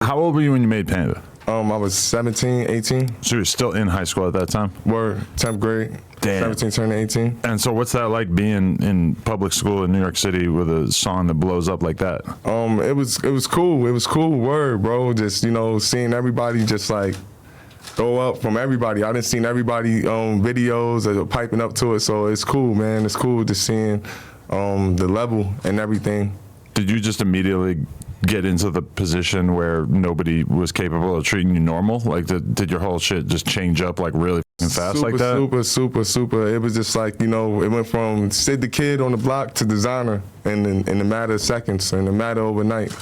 How old were you when you made Panda? I was 17, 18. So you were still in high school at that time? Word, 10th grade. Damn. 17 turning 18. And so what's that like being in public school in New York City with a song that blows up like that? It was cool. It was cool. Word, bro. Just, seeing everybody just like go up from everybody. I done seen everybody videos piping up to it. So it's cool, man. It's cool just seeing the level and everything. Did you just immediately get into the position where nobody was capable of treating you normal? Like, did your whole shit just change up like really fast like that? Super. It was just like, it went from Sid the Kid on the block to Desiigner in the matter of seconds, in the matter of overnight.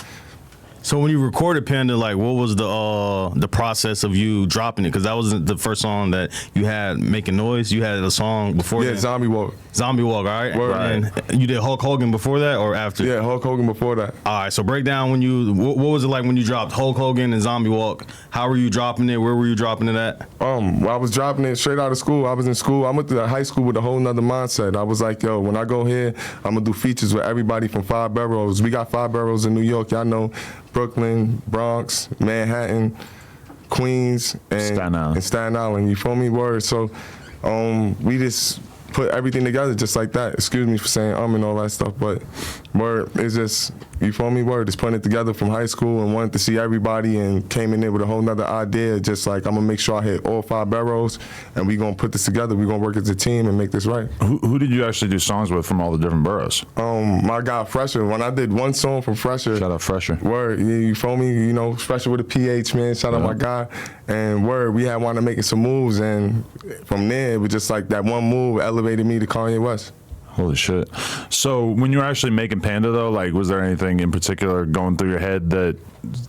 So when you recorded Panda, like, what was the process of you dropping it? Because that wasn't the first song that you had making noise. You had a song before that. Yeah, Zombie Walk. Zombie Walk, all right? Word. And you did Hulk Hogan before that or after? Yeah, Hulk Hogan before that. All right, so break down what was it like when you dropped Hulk Hogan and Zombie Walk? How were you dropping it? Where were you dropping it at? Well, I was dropping it straight out of school. I was in school. I went to high school with a whole nother mindset. I was like, yo, when I go here, I'm going to do features with everybody from 5 boroughs. We got 5 boroughs in New York. Y'all know Brooklyn, Bronx, Manhattan, Queens, and Staten Island. You feel me? Word. So we just put everything together just like that. Excuse me for saying and all that stuff, but word, it's just, you feel me? Word, just putting it together from high school and wanted to see everybody and came in there with a whole nother idea, just like I'm gonna make sure I hit all 5 boroughs and we gonna put this together. We gonna work as a team and make this right. Who did you actually do songs with from all the different boroughs? My guy Fresher. When I did one song from Fresher. Shout out Fresher. Word, you feel me? Fresher with a PH, man. Shout out my guy. And word, we had wanted making some moves, and from there it was just like that one move elevated me to Kanye West. Holy shit. So when you were actually making Panda though, like, was there anything in particular going through your head that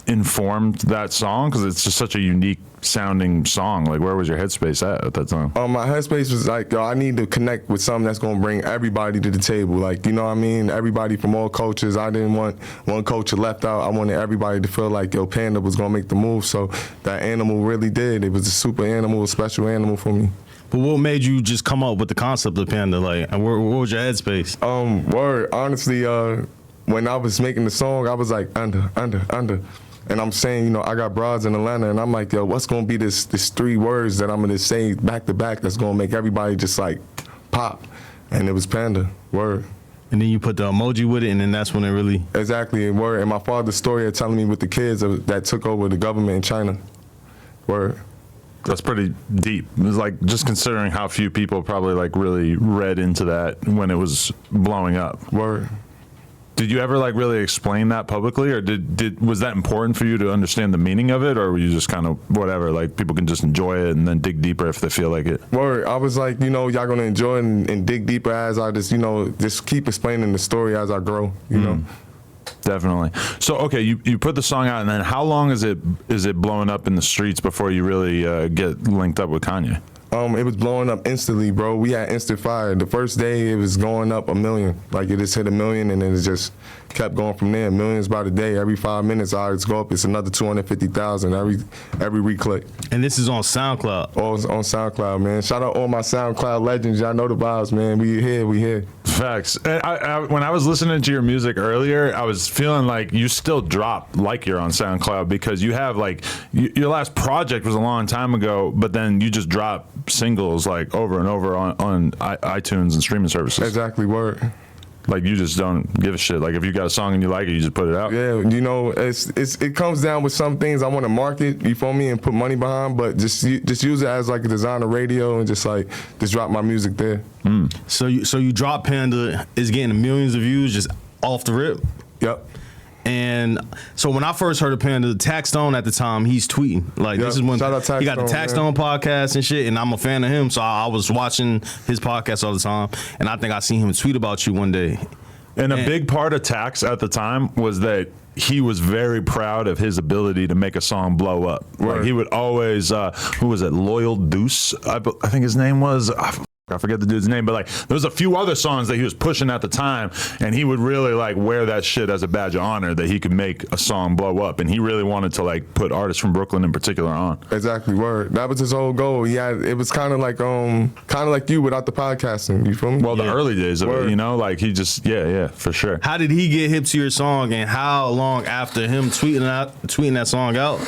informed that song? Because it's just such a unique sounding song. Like, where was your headspace at that time? My headspace was like, yo, I need to connect with something that's gonna bring everybody to the table. Like, you know what I mean? Everybody from all cultures. I didn't want one culture left out. I wanted everybody to feel like, yo, Panda was gonna make the move. So that animal really did. It was a super animal, a special animal for me. But what made you just come up with the concept of Panda? Like, what was your headspace? Word, honestly, when I was making the song, I was like, under. And I'm saying, I got broads in Atlanta, and I'm like, yo, what's gonna be this 3 words that I'm gonna say back to back that's gonna make everybody just like pop? And it was Panda, word. And then you put the emoji with it, and then that's when it really... Exactly, word. And my father's story of telling me with the kids that took over the government in China, word. That's pretty deep. It's like, just considering how few people probably like really read into that when it was blowing up. Word. Did you ever like really explain that publicly, or was that important for you to understand the meaning of it, or were you just kind of whatever, like people can just enjoy it and then dig deeper if they feel like it? Word. I was like, y'all gonna enjoy it and dig deeper as I just, just keep explaining the story as I grow, you know. Definitely. So, okay, you put the song out, and then how long is it blowing up in the streets before you really get linked up with Kanye? It was blowing up instantly, bro. We had instant fire. The first day, it was going up 1 million. Like, it just hit 1 million, and then it just kept going from there. Millions by the day. Every 5 minutes, I just go up. It's another 250,000 every re-click. And this is on SoundCloud. Oh, it's on SoundCloud, man. Shout out all my SoundCloud legends. Y'all know the vibes, man. We here. Facts. And when I was listening to your music earlier, I was feeling like you still drop like you're on SoundCloud, because you have like your last project was a long time ago, but then you just drop singles like over and over on iTunes and streaming services. Exactly, word. Like, you just don't give a shit. Like, if you got a song and you like it, you just put it out. Yeah, it comes down with some things I want to market, you feel me, and put money behind, but just use it as like a Desiigner radio and just drop my music there. So you drop Panda, is getting millions of views just off the rip? Yep. And so when I first heard of Panda, Taxstone at the time, he's tweeting. Like, this is when he got the Taxstone podcast and shit, and I'm a fan of him, so I was watching his podcast all the time, and I think I seen him tweet about you one day. And a big part of Tax at the time was that he was very proud of his ability to make a song blow up. Like, he would always, who was it, Loyal Deuce, I think his name was, I forget the dude's name, but like there was a few other songs that he was pushing at the time, and he would really like wear that shit as a badge of honor that he could make a song blow up, and he really wanted to like put artists from Brooklyn in particular on. Exactly, word. That was his whole goal. It was kind of like you without the podcasting. You feel me? Well, the early days of it, you know, like he just for sure. How did he get hip to your song, and how long after him tweeting that song out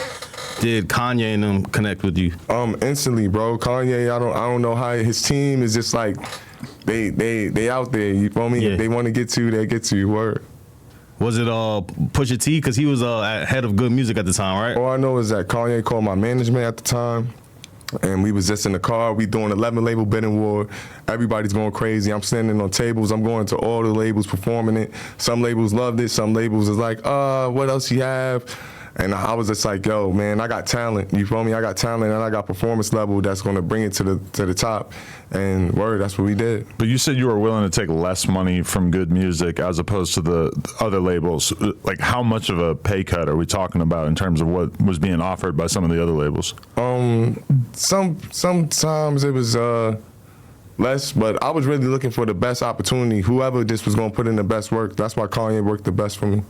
did Kanye and them connect with you? Instantly, bro. Kanye, I don't know how his team is just like they out there. You feel me? Yeah. If they want to get to you, they get to you. Word. Was it Pusha T? Because he was head of Good Music at the time, right? All I know is that Kanye called my management at the time, and we was just in the car. We doing 11 label bidding war. Everybody's going crazy. I'm standing on tables. I'm going to all the labels performing it. Some labels loved it. Some labels is like, what else you have? And I was just like, yo, man, I got talent. You feel me? I got talent, and I got performance level that's going to bring it to the top. And word, that's what we did. But you said you were willing to take less money from Good Music as opposed to the other labels. Like, how much of a pay cut are we talking about in terms of what was being offered by some of the other labels? Sometimes it was less, but I was really looking for the best opportunity. Whoever just was going to put in the best work. That's why Kanye worked the best for me.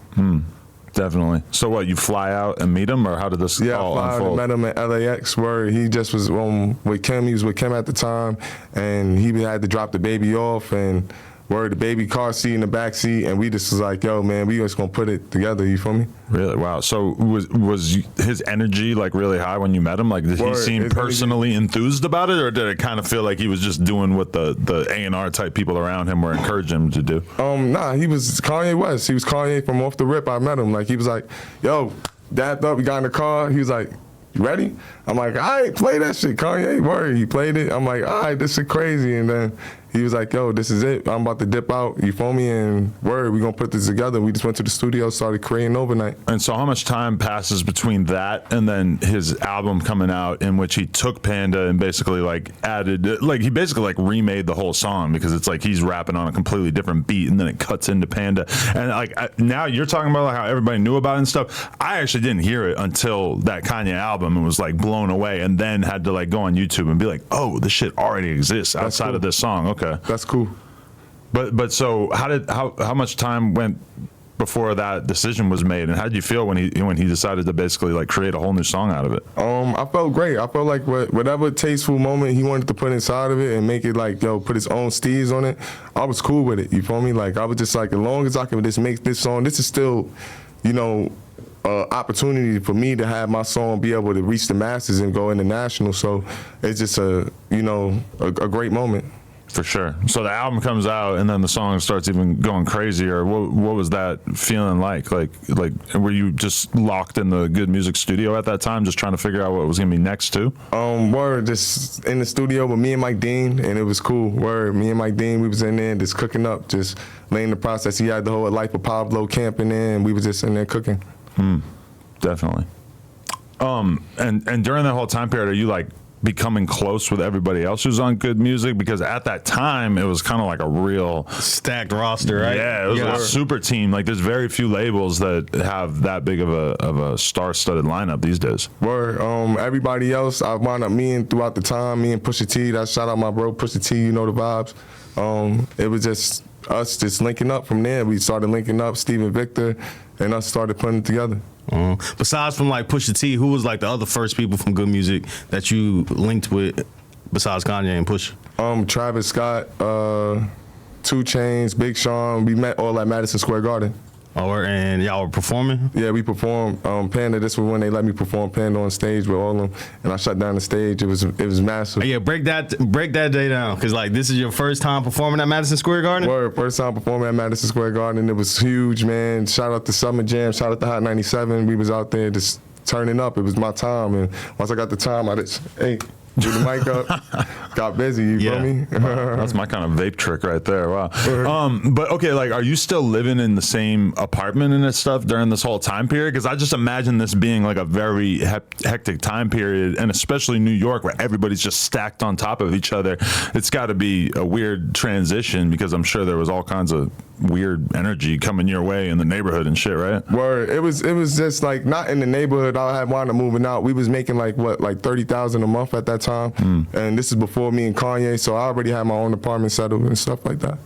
Definitely. So what, you fly out and meet him, or how did this all I unfold? met him at LAX, where he just was with Kim. He was with Kim at the time, and he had to drop the baby off, and the baby car seat in the back seat, and we just was like, yo, man, we just gonna put it together. You feel me? Really? Wow. So was his energy like really high when you met him? Like, did he seem personally enthused about it, or did it kind of feel like he was just doing what the A&R type people around him were encouraging him to do? Nah, he was Kanye West. He was Kanye from off the rip. I met him. Like, he was like, yo, dapped up. We got in the car. He was like, you ready? I'm like, all right, play that shit, Kanye. Word. He played it. I'm like, all right, this shit crazy. And then he was like, yo, this is it. I'm about to dip out. You feel me? And word, we gonna put this together. We just went to the studio, started creating overnight. And so how much time passes between that and then his album coming out, in which he took Panda and basically like added, like he basically like remade the whole song, because it's like he's rapping on a completely different beat, and then it cuts into Panda. And like now you're talking about like how everybody knew about it and stuff. I actually didn't hear it until that Kanye album and was like blown away, and then had to like go on YouTube and be like, oh, this shit already exists outside of this song. Okay. That's cool. But so how much time went before that decision was made, and how did you feel when he decided to basically like create a whole new song out of it? I felt great. I felt like whatever tasteful moment he wanted to put inside of it and make it like, yo, put his own steez on it, I was cool with it. You feel me? Like, I was just like, as long as I can just make this song, this is still, you know, opportunity for me to have my song be able to reach the masses and go international. So it's just a great moment. For sure. So the album comes out, and then the song starts even going crazier. What was that feeling like? Like were you just locked in the Good Music studio at that time, just trying to figure out what was gonna be next too? Word, just in the studio with me and Mike Dean, and it was cool. Word, me and Mike Dean, we was in there just cooking up, just laying the process. He had the whole Life of Pablo camping in, and we was just in there cooking. Definitely. And during that whole time period, are you like becoming close with everybody else who's on Good Music? Because at that time it was kind of like a real stacked roster, right? Yeah, it was a super team. Like, there's very few labels that have that big of a star-studded lineup these days. Word. Everybody else, I wound up throughout the time, me and Pusha T. That shout out my bro Pusha T. You know the vibes. It was just us just linking up from there. We started linking up, Steven Victor, and us started putting it together. Besides from like Pusha T, who was like the other first people from Good Music that you linked with besides Kanye and Pusha? Travis Scott, 2 Chainz, Big Sean. We met all at Madison Square Garden. And y'all were performing? Yeah, we performed Panda. This was when they let me perform Panda on stage with all of them, and I shut down the stage. It was massive. Yeah, break that day down, because like this is your first time performing at Madison Square Garden? Word, first time performing at Madison Square Garden. It was huge, man. Shout out to Summer Jam, shout out to Hot 97. We was out there just turning up. It was my time, and once I got the time, I just, drew the mic up, got busy, you feel me? That's my kind of vape trick right there. Wow. But okay, like, are you still living in the same apartment and stuff during this whole time period? Because I just imagine this being like a very hectic time period, and especially New York, where everybody's just stacked on top of each other. It's got to be a weird transition, because I'm sure there was all kinds of weird energy coming your way in the neighborhood and shit, right? Word. It was just like not in the neighborhood. I had wound up moving out. We was making like $30,000 a month at that time, and this is before me and Kanye. So I already had my own apartment settled and stuff like that.